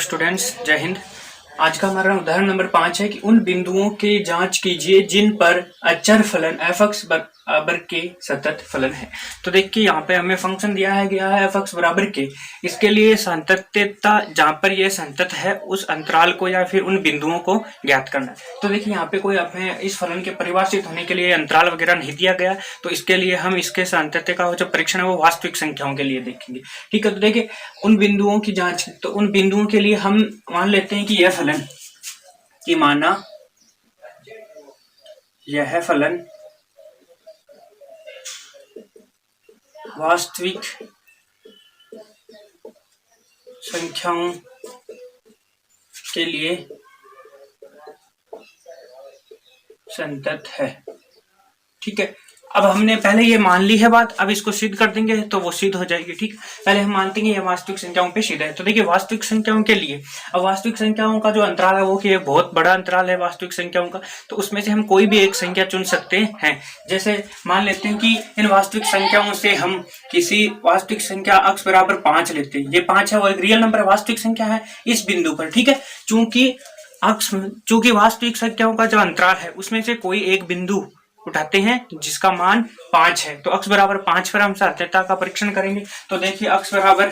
Students, जय हिंद। आज का हमारा उदाहरण नंबर 5 है कि उन बिंदुओं की जांच कीजिए जिन पर अचर फलन f(x) बराबर के सतत फलन है। तो देखिए यहाँ पे हमें फंक्शन दिया है गया है f(x) बराबर के। इसके लिए संततता जहाँ पर यह संतत है उस अंतराल को या फिर उन बिंदुओं को ज्ञात करना है। तो देखिए यहाँ पे कोई हमें इस फलन के परिभाषित होने के लिए अंतराल वगैरह नहीं दिया गया, तो इसके लिए हम इसके संततता का जो परीक्षण है वो वास्तविक संख्याओं के लिए देखेंगे। ठीक है, तो देखिए उन बिंदुओं की जांच, तो उन बिंदुओं के लिए हम मान लेते हैं कि यह फलन कि माना यह फलन वास्तविक संख्याओं के लिए संतत है। ठीक है, अब हमने पहले ये मान ली है बात, अब इसको सिद्ध कर देंगे तो वो सिद्ध हो जाएगी। ठीक, पहले हम मानते हैं ये वास्तविक संख्याओं पे सिद्ध है। तो देखिए वास्तविक संख्याओं के लिए, अब वास्तविक संख्याओं का जो अंतराल है वो कि बहुत बड़ा अंतराल है वास्तविक संख्याओं का, तो उसमें से हम कोई भी एक संख्या चुन सकते हैं। जैसे मान लेते हैं कि इन वास्तविक संख्याओं से हम किसी वास्तविक संख्या x बराबर 5 लेते हैं। ये 5 है, वो एक रियल नंबर वास्तविक संख्या है इस बिंदु पर। ठीक है, चूंकि वास्तविक संख्याओं का जो अंतराल है उसमें से कोई एक बिंदु उठाते हैं जिसका मान 5 है, तो x बराबर 5 पर हम साध्यता का परीक्षण करेंगे। तो देखिए x बराबर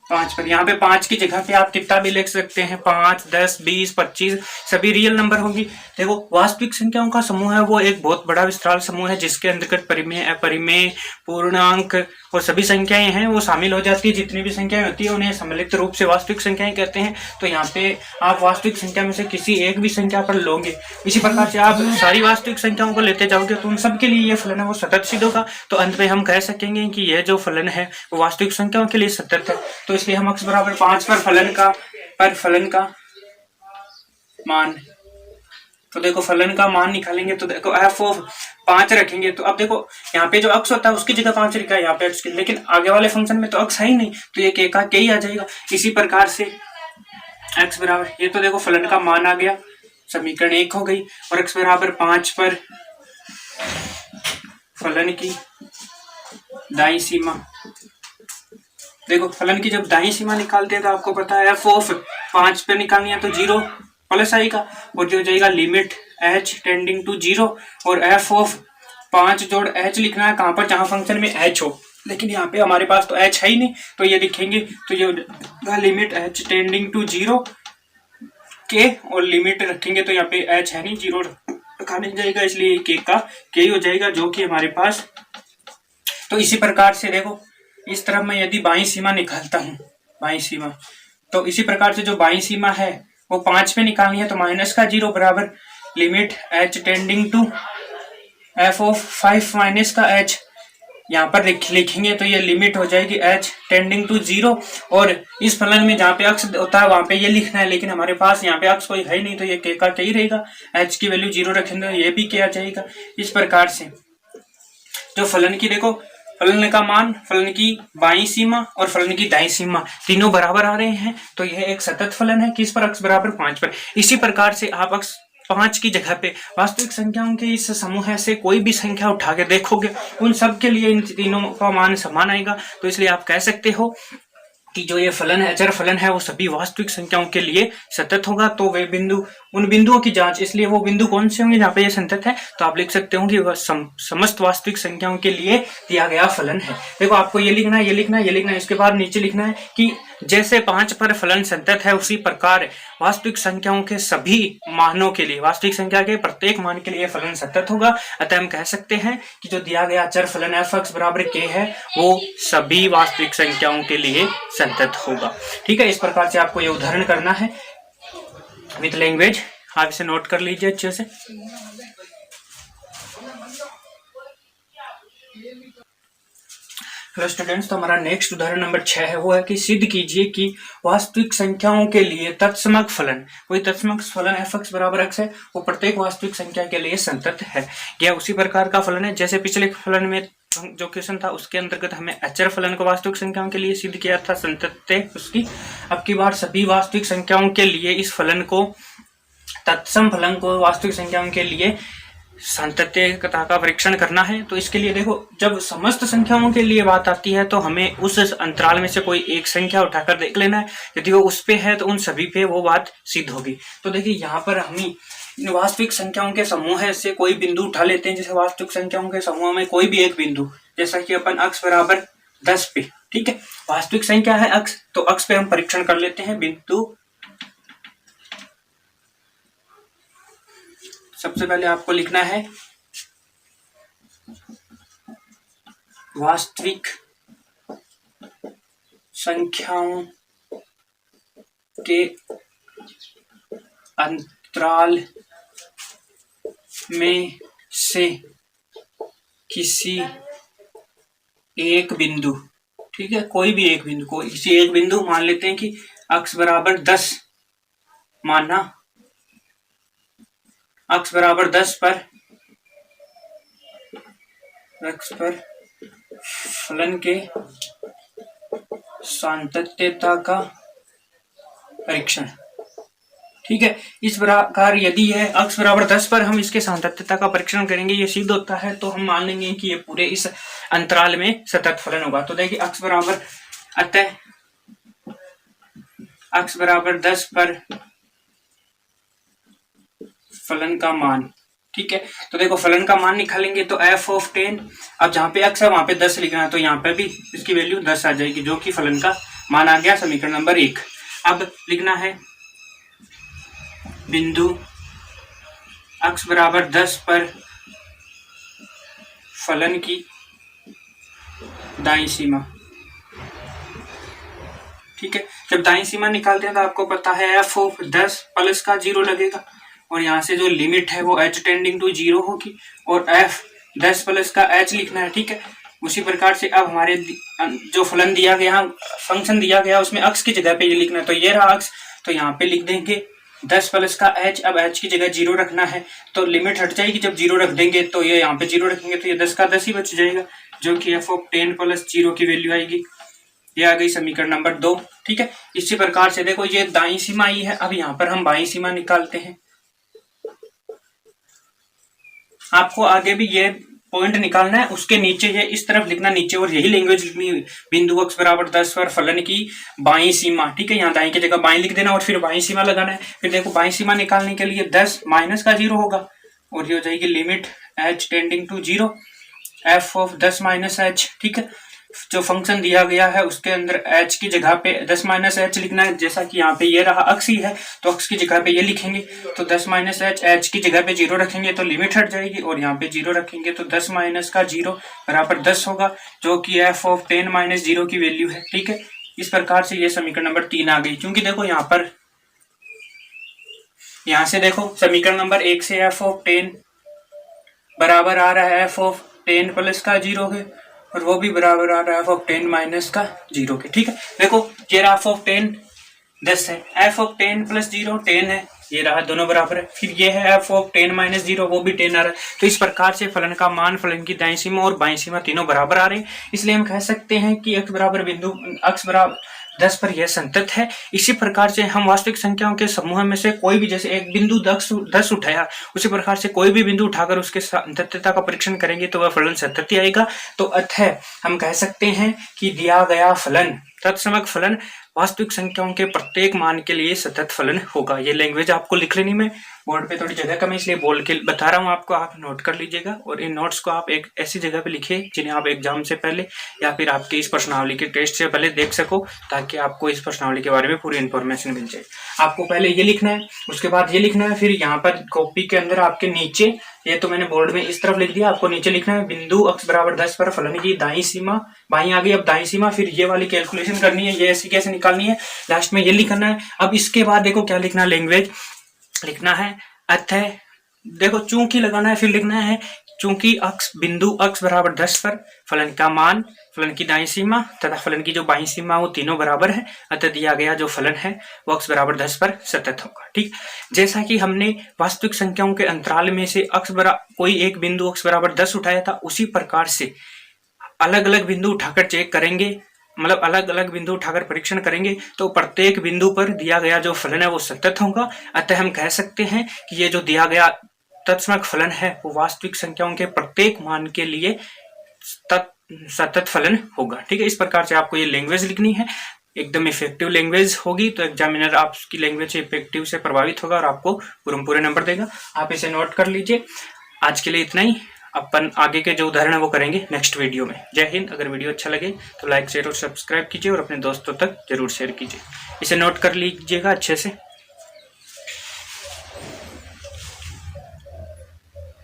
5 पर, यहाँ पे 5 की जगह पे आप कितना भी लिख सकते हैं, 5, 10, 20, 25 सभी रियल नंबर होंगी। देखो वास्तविक संख्याओं का समूह है वो एक बहुत बड़ा विस्तार समूह है जिसके अंतर्गत परिमेय, अपरिमेय, पूर्णांक और सभी संख्याएं हैं वो शामिल हो जाती है। जितनी भी संख्याएं होती है उन्हें सम्मिलित रूप से वास्तविक संख्याएं कहते हैं। तो यहाँ पे आप वास्तविक संख्या में से किसी एक भी संख्या पर लोगे, इसी प्रकार से आप सारी वास्तविक संख्याओं को लेते जाओगे तो उन सबके लिए ये फलन है वो सतत सिद्ध होगा। तो अंत में हम कह सकेंगे कि यह जो फलन है वो वास्तविक संख्याओं के लिए सतत है। तो इसलिए हम x बराबर 5 पर फलन का मान, तो देखो फलन का मान निकालेंगे तो देखो f(5) रखेंगे। तो अब देखो यहाँ पे जो x होता है उसकी जगह 5 लिखा है यहाँ पे x की, लेकिन आगे वाले फंक्शन में तो x है ही नहीं, तो ये k का k ही आ जाएगा। इसी प्रकार से x बराबर, ये तो देखो फलन का मान आ गया, समीकरण 1 हो गई। और x बराबर 5 पर फलन की दाईं सीमा, देखो फलन की जब दाईं सीमा निकालते हैं तो आपको पता है f(5) पे निकालनी है तो 0 प्लस आएगा और जो हो जाएगा लिमिट h टेंडिंग टू 0, और f(5) जोड़ h लिखना है कहां पर, जहां फंक्शन में h हो, लेकिन यहाँ पे हमारे पास तो h है ही नहीं, तो ये लिखेंगे तो ये लिमिट h टेंडिंग टू 0 के, और लिमिट रखेंगे तो यहाँ पे h है नहीं, 0 रखा नहीं जाएगा, इसलिए k का k हो जाएगा जो कि हमारे पास। तो इसी प्रकार से देखो इस तरफ मैं यदि बाईं सीमा निकालता हूँ, बाईं सीमा, तो इसी प्रकार से जो बाईं सीमा है वो 5 पे निकालनी है, तो माइनस का 0 बराबर limit h tending to f(5) minus का h, यहाँ पर लिखेंगे तो ये लिमिट हो जाएगी h टेंडिंग टू 0, और इस फलन में जहाँ पे x होता है वहां पे ये लिखना है, लेकिन हमारे पास यहाँ पे x कोई है ही नहीं, तो ये k का k ही रहेगा, h की वैल्यू 0 रखेंगे ये भी k आ जाएगा। इस प्रकार से जो फलन की, देखो फलन का मान, फलन की बाईं सीमा और फलन की दाईं सीमा तीनों बराबर आ रहे हैं, तो यह एक सतत फलन है किस पर, x बराबर 5 पर। इसी प्रकार से आप x 5 की जगह पे वास्तविक संख्याओं के इस समूह से कोई भी संख्या उठा के देखोगे उन सब के लिए इन तीनों का मान समान आएगा। तो इसलिए आप कह सकते हो कि जो ये फलन है, अचर फलन है, वो सभी वास्तविक संख्याओं के लिए सतत होगा। तो वे बिंदु, उन बिंदुओं की जांच, इसलिए वो बिंदु कौन से होंगे जहाँ पे ये संतत है, तो आप लिख सकते हो कि वह समस्त वास्तविक संख्याओं के लिए दिया गया फलन है। देखो आपको ये लिखना है, ये लिखना है, ये लिखना है, इसके बाद नीचे लिखना है कि जैसे 5 पर फलन संतत है उसी प्रकार वास्तविक संख्याओं के सभी मानों के लिए, वास्तविक संख्या के प्रत्येक मान के लिए फलन सतत होगा। अतः हम कह सकते हैं कि जो दिया गया अचर फलन f(x) बराबर k है वो सभी वास्तविक संख्याओं के लिए संतत होगा। ठीक है, इस प्रकार से आपको ये उदाहरण करना है विथ लैंग्वेज, आप इसे नोट कर लीजिए अच्छे से। हेलो स्टूडेंट्स, तो हमारा नेक्स्ट उदाहरण नंबर 6 है, वो है कि सिद्ध कीजिए कि वास्तविक संख्याओं के लिए तत्समक फलन, कोई तत्समक फलन f(x) बराबर x है वो प्रत्येक वास्तविक संख्या के लिए संतत है। यह उसी प्रकार का फलन है जैसे पिछले फलन में जो क्वेश्चन था उसके अंतर्गत हमें अचर फलन को वास्तविक संख्याओं के लिए सिद्ध किया था संतत उसकी। अब की बार सभी वास्तविक संख्याओं के लिए इस फलन को, तत्सम फलन को वास्तविक संख्याओं के लिए सातत्यता का परीक्षण करना है तो इसके लिए देखो, जब समस्त संख्याओं के लिए बात आती है तो हमें उस अंतराल में से कोई एक संख्या उठाकर देख लेना है, यदि वो उस पे है तो उन सभी पे वो बात सिद्ध होगी। तो देखिए यहाँ पर हमें वास्तविक संख्याओं के समूह से कोई बिंदु उठा लेते हैं। जैसे वास्तविक संख्याओं के समूह में कोई भी एक बिंदु, जैसा कि अपन अक्स बराबर 10 पे, ठीक है, वास्तविक संख्या है अक्स, तो अक्स पे हम परीक्षण कर लेते हैं बिंदु। सबसे पहले आपको लिखना है वास्तविक संख्याओं के अंतराल में से किसी एक बिंदु, ठीक है, कोई भी एक बिंदु, कोई किसी एक बिंदु मान लेते हैं कि अक्स बराबर 10 माना, अक्स बराबर 10 पर फलन के सातत्यता का परीक्षण, ठीक है। इस प्रकार यदि यह अक्स बराबर 10 पर हम इसके सातत्यता का परीक्षण करेंगे, ये सिद्ध होता है, तो हम मान लेंगे कि ये पूरे इस अंतराल में सतत फलन होगा। तो देखिए अक्स बराबर, अतः अक्स बराबर 10 पर फलन का मान, ठीक है। तो देखो फलन का मान निकालेंगे तो f ऑफ 10, अब जहां पे x है वहां पे 10 लिखना है, तो यहाँ पे भी इसकी वैल्यू 10 आ जाएगी, जो कि फलन का मान आ गया समीकरण नंबर 1। अब लिखना है बिंदु x बराबर 10 पर फलन की दाईं सीमा, ठीक है। जब दाईं सीमा निकालते हैं तो आपको पता है f ऑफ 10 प्लस का 0 लगेगा, और यहाँ से जो लिमिट है वो h टेंडिंग टू 0 होगी, और f 10 प्लस का h लिखना है, ठीक है। उसी प्रकार से अब हमारे जो फलन दिया गया, फंक्शन दिया गया, उसमें अक्स की जगह पे ये लिखना है, तो ये रहा अक्स, तो यहाँ पे लिख देंगे 10 प्लस का h। अब h की जगह 0 रखना है, तो लिमिट हट जाएगी, जब 0 रख देंगे तो ये यहाँ पे 0 रखेंगे तो ये 10 का 10 ही बच जाएगा, जो कि f ऑफ 10 प्लस 0 की वैल्यू आएगी। ये आ गई समीकरण नंबर 2, ठीक है। इसी प्रकार से देखो ये दाईं सीमा आई है, अब यहाँ पर हम बाईं सीमा निकालते हैं। आपको आगे भी ये पॉइंट निकालना है, उसके नीचे ये इस तरफ लिखना नीचे, और यही लैंग्वेज लिखनी है, बिंदु x बराबर 10 पर फलन की बाईं सीमा, ठीक है। यहाँ दाईं की जगह बाईं लिख देना और फिर बाईं सीमा लगाना है। फिर देखो बाईं सीमा निकालने के लिए 10 माइनस का 0 होगा, और ये हो जाएगी limit h tending to 0 f of 10 minus h, ठीक है। जो फंक्शन दिया गया है उसके अंदर h की जगह पे 10 माइनस h लिखना है, जैसा कि यहाँ पे ये रहा अक्स ही है, तो अक्स की जगह पे ये लिखेंगे, तो 10 माइनस h की जगह पे 0 रखेंगे तो लिमिट हट जाएगी, और यहाँ पे 0 रखेंगे तो 10 माइनस का 0 बराबर 10 होगा, जो कि f ऑफ 10 माइनस 0 की वैल्यू है, ठीक है। इस प्रकार से ये समीकरण नंबर 3 आ गई। क्योंकि देखो यहाँ से देखो समीकरण नंबर 1 से f ऑफ 10 बराबर आ रहा है f ऑफ 10 प्लस का 0 है, और वो भी बराबर आ रहा है f ऑफ 10 माइनस का 0 के, ठीक है। देखो ये रहा f ऑफ 10 10 है, f ऑफ 10 प्लस 0 10 है, ये रहा, दोनों बराबर है। फिर ये है f ऑफ 10 माइनस 0, वो भी 10 आ रहा है। तो इस प्रकार से फलन का मान, फलन की दाईं सीमा और बाईं सीमा तीनों बराबर आ रहे हैं, इसलिए हम कह सकते हैं कि x बराबर बिंदु x बराबर 10 पर यह संतत है। इसी प्रकार से हम वास्तविक संख्याओं के समूह में से कोई भी, जैसे एक बिंदु 10 उठाया, उसी प्रकार से कोई भी बिंदु उठाकर उसके संततता का परीक्षण करेंगे तो वह फलन संतत आएगा। तो अतः हम कह सकते हैं कि दिया गया फलन, तत्समक फलन वास्तविक संख्याओं के प्रत्येक मान के लिए सतत फलन होगा। ये लैंग्वेज आपको लिख लेनी, मैं बोर्ड पे थोड़ी जगह कम है इसलिए बोल के बता रहा हूँ आपको, आप नोट कर लीजिएगा, और इन नोट्स को आप एक ऐसी जगह पे लिखिए जिन्हें आप एग्जाम से पहले या फिर आपके इस प्रश्नावली के टेस्ट से पहले देख सको, ताकि आपको इस प्रश्नावली के बारे में पूरी इन्फॉर्मेशन मिल जाए। आपको पहले ये लिखना है, उसके बाद ये लिखना है, फिर यहाँ पर कॉपी के अंदर आपके नीचे, ये तो मैंने बोर्ड में इस तरफ लिख दिया, आपको नीचे लिखना है बिंदु x बराबर 10 पर फलन की दाईं सीमा, बाईं आ गई, अब दाईं सीमा, फिर ये वाली कैलकुलेशन करनी है, ये ऐसी कैसे निकालनी है, लास्ट में ये लिखना है। अब इसके बाद देखो क्या लिखना है, लैंग्वेज लिखना है अतः, देखो चूंकि लगाना है, फिर लिखना है चूंकि बिंदु x बराबर 10 पर फलन का मान, फलन की दाईं सीमा तथा फलन की जो बाईं सीमा वो तीनों बराबर है, अतः दिया गया जो फलन है वो x बराबर 10 पर सतत होगा, ठीक। जैसा कि हमने वास्तविक संख्याओं के अंतराल में से कोई एक बिंदु x बराबर 10 उठाया था, उसी प्रकार से अलग अलग बिंदु उठाकर चेक करेंगे, मतलब अलग अलग बिंदु उठाकर परीक्षण करेंगे, तो प्रत्येक बिंदु पर दिया गया जो फलन है वो सतत होगा। अतः हम कह सकते हैं कि ये जो दिया गया तत्समक फलन है वो वास्तविक संख्याओं के प्रत्येक मान के लिए सतत फलन होगा। ठीक है, इस प्रकार से आपको ये लैंग्वेज लिखनी है, एकदम इफेक्टिव लैंग्वेज होगी, तो एग्जामिनर आपकी लैंग्वेज इफेक्टिव से प्रभावित होगा और आपको पूरे नंबर देगा। आप इसे नोट कर लीजिए। आज के लिए इतना ही, अपन आगे के जो उदाहरण है वो करेंगे नेक्स्ट वीडियो में। जय हिंद। अगर वीडियो अच्छा लगे तो लाइक शेयर और सब्सक्राइब कीजिए और अपने दोस्तों तक जरूर शेयर कीजिए। इसे नोट कर लीजिएगा अच्छे से।